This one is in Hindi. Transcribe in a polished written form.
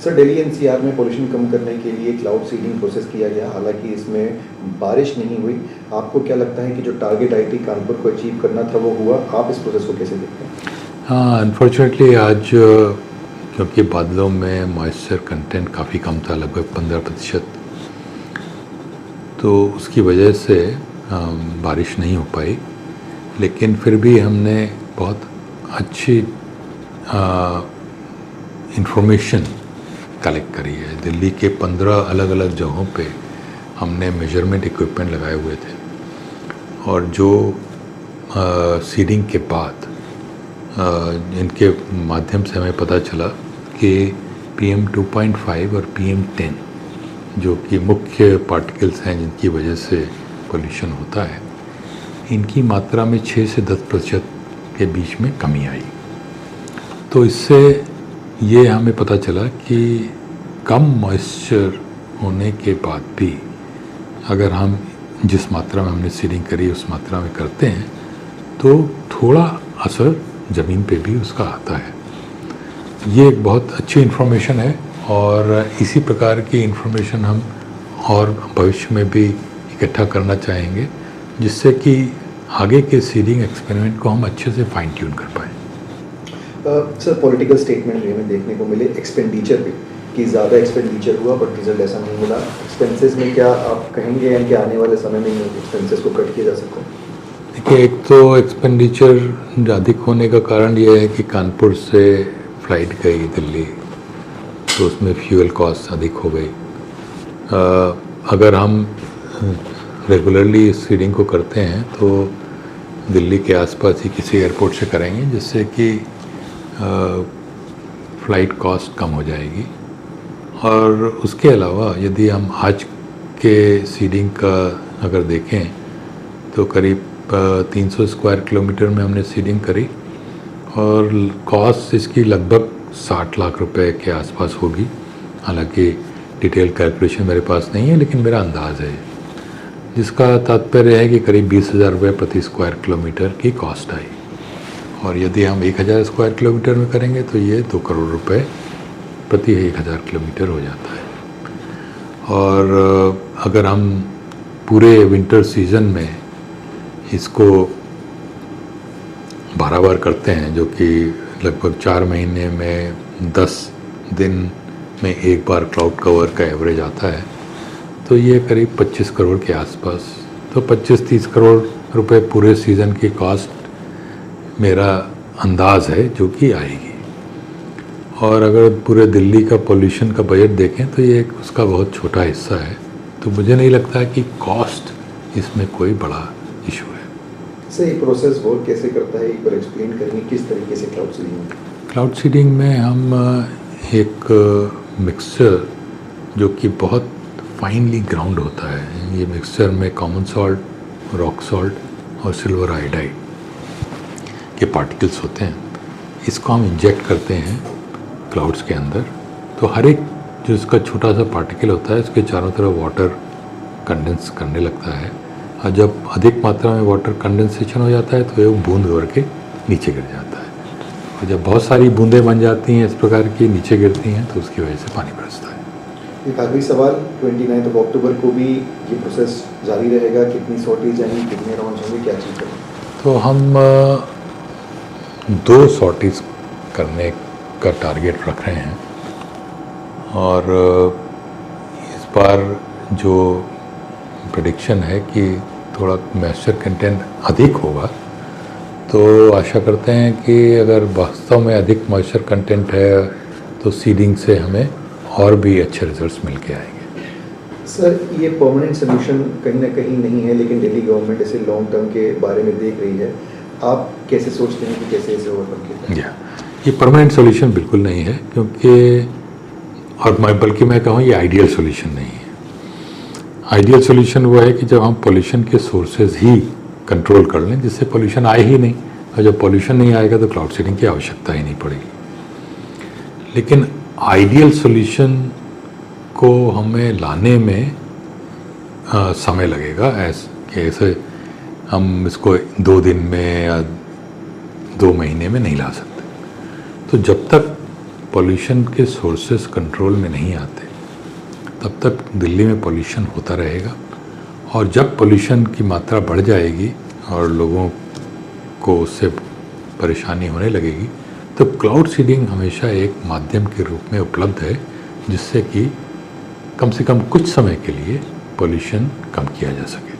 सर, दिल्ली एनसीआर में पोल्यूशन कम करने के लिए क्लाउड सीडिंग प्रोसेस किया गया, हालांकि इसमें बारिश नहीं हुई। आपको क्या लगता है कि जो टारगेट आईटी कानपुर को अचीव करना था वो हुआ? आप इस प्रोसेस को कैसे देखते हैं? हाँ, अनफॉर्चुनेटली आज क्योंकि बादलों में मॉइस्चर कंटेंट काफ़ी कम था, लगभग 15%, तो उसकी वजह से बारिश नहीं हो पाई। लेकिन फिर भी हमने बहुत अच्छी इंफॉर्मेशन कलेक्ट करी है। दिल्ली के 15 अलग अलग जगहों पे हमने मेजरमेंट इक्विपमेंट लगाए हुए थे, और जो सीडिंग के बाद इनके माध्यम से हमें पता चला कि PM 2.5 और PM 10 जो कि मुख्य पार्टिकल्स हैं जिनकी वजह से पोल्यूशन होता है, इनकी मात्रा में 6 से 10% के बीच में कमी आई। तो इससे ये हमें पता चला कि कम मॉइस्चर होने के बाद भी अगर हम जिस मात्रा में हमने सीडिंग करी उस मात्रा में करते हैं तो थोड़ा असर ज़मीन पे भी उसका आता है। ये एक बहुत अच्छी इन्फॉर्मेशन है, और इसी प्रकार की इन्फॉर्मेशन हम और भविष्य में भी इकट्ठा करना चाहेंगे, जिससे कि आगे के सीडिंग एक्सपेरिमेंट को हम अच्छे से फाइन ट्यून कर पाएँ। सर, पॉलिटिकल स्टेटमेंट हमें देखने को मिले एक्सपेंडिचर पे कि ज़्यादा एक्सपेंडिचर हुआ बट रिजल्ट ऐसा नहीं मिला। एक्सपेंसेस में क्या आप कहेंगे कि आने वाले समय में एक्सपेंसेस को कट किया जा सकता है? देखिए, एक तो एक्सपेंडिचर अधिक होने का कारण ये है कि कानपुर से फ़्लाइट गई दिल्ली, तो उसमें फ्यूल कॉस्ट अधिक हो गई। अगर हम रेगुलरली सीडिंग को करते हैं तो दिल्ली के आसपास ही किसी एयरपोर्ट से करेंगे, जिससे कि फ़्लाइट कॉस्ट कम हो जाएगी। और उसके अलावा यदि हम आज के सीडिंग का अगर देखें तो करीब 300 स्क्वायर किलोमीटर में हमने सीडिंग करी, और कॉस्ट इसकी लगभग 60 लाख रुपए के आसपास होगी। हालांकि डिटेल कैलकुलेशन मेरे पास नहीं है, लेकिन मेरा अंदाज़ है, जिसका तात्पर्य है कि करीब 20,000 रुपये प्रति स्क्वायर किलोमीटर की कॉस्ट आई। और यदि हम 1,000 स्क्वायर किलोमीटर में करेंगे तो ये 2 करोड़ रुपए प्रति 1,000 किलोमीटर हो जाता है। और अगर हम पूरे विंटर सीज़न में इसको 12 बार करते हैं, जो कि लगभग 4 महीने में 10 दिन में एक बार क्लाउड कवर का एवरेज आता है, तो ये करीब 25 करोड़ के आसपास, तो 25-30 करोड़ रुपए पूरे सीज़न की कॉस्ट मेरा अंदाज़ है जो कि आएगी। और अगर पूरे दिल्ली का पोल्यूशन का बजट देखें तो ये उसका बहुत छोटा हिस्सा है, तो मुझे नहीं लगता है कि कॉस्ट इसमें कोई बड़ा इशू है। सर, ये प्रोसेस वर्क कैसे करता है, एक बार एक्सप्लेन करेंगे किस तरीके से क्लाउड सीडिंग? क्लाउड सीडिंग में हम एक मिक्सचर जो कि बहुत फाइनली ग्राउंड होता है, ये मिक्सचर में कॉमन सॉल्ट, रॉक सॉल्ट और सिल्वर आयोडाइड के पार्टिकल्स होते हैं, इसको हम इंजेक्ट करते हैं क्लाउड्स के अंदर। तो हर एक जो इसका छोटा सा पार्टिकल होता है उसके चारों तरफ वाटर कंडेंस करने लगता है, और जब अधिक मात्रा में वाटर कंडेंसेशन हो जाता है तो ये बूंद भर के नीचे गिर जाता है, और जब बहुत सारी बूंदें बन जाती हैं इस प्रकार की नीचे गिरती हैं तो उसकी वजह से पानी बरसता है। एक आखिरी सवाल, 29 अक्टूबर को भी ये प्रोसेस जारी रहेगा? कितनी सॉर्टीज आएंगी, कितने राउंड होंगे, क्या चीज़ करें? तो हम 2 सॉर्टीज करने का टारगेट रख रहे हैं, और इस बार जो प्रेडिक्शन है कि थोड़ा मॉइस्चर कंटेंट अधिक होगा, तो आशा करते हैं कि अगर वास्तव में अधिक मॉइस्चर कंटेंट है तो सीडिंग से हमें और भी अच्छे रिजल्ट्स मिल के आएंगे। सर, ये परमानेंट सोल्यूशन कहीं ना कहीं नहीं है, लेकिन दिल्ली गवर्नमेंट इसे लॉन्ग टर्म के बारे में देख रही है। आप कैसे सोचते हैं कि कैसे इसे ओवरकम किया जाए? ये परमानेंट सॉल्यूशन बिल्कुल नहीं है, क्योंकि और बल्कि मैं कहूँ ये आइडियल सॉल्यूशन नहीं है। आइडियल सॉल्यूशन वो है कि जब हम पोल्यूशन के सोर्सेज ही कंट्रोल कर लें, जिससे पोल्यूशन आए ही नहीं, और जब पोल्यूशन नहीं आएगा तो क्लाउड सीडिंग की आवश्यकता ही नहीं पड़ेगी। लेकिन आइडियल सॉल्यूशन को हमें लाने में समय लगेगा, ऐसे हम इसको 2 दिन में या 2 महीने में नहीं ला सकते। तो जब तक पोल्यूशन के सोर्सेस कंट्रोल में नहीं आते तब तक दिल्ली में पोल्यूशन होता रहेगा। और जब पोल्यूशन की मात्रा बढ़ जाएगी और लोगों को उससे परेशानी होने लगेगी तो क्लाउड सीडिंग हमेशा एक माध्यम के रूप में उपलब्ध है, जिससे कि कम से कम कुछ समय के लिए पोल्यूशन कम किया जा सके।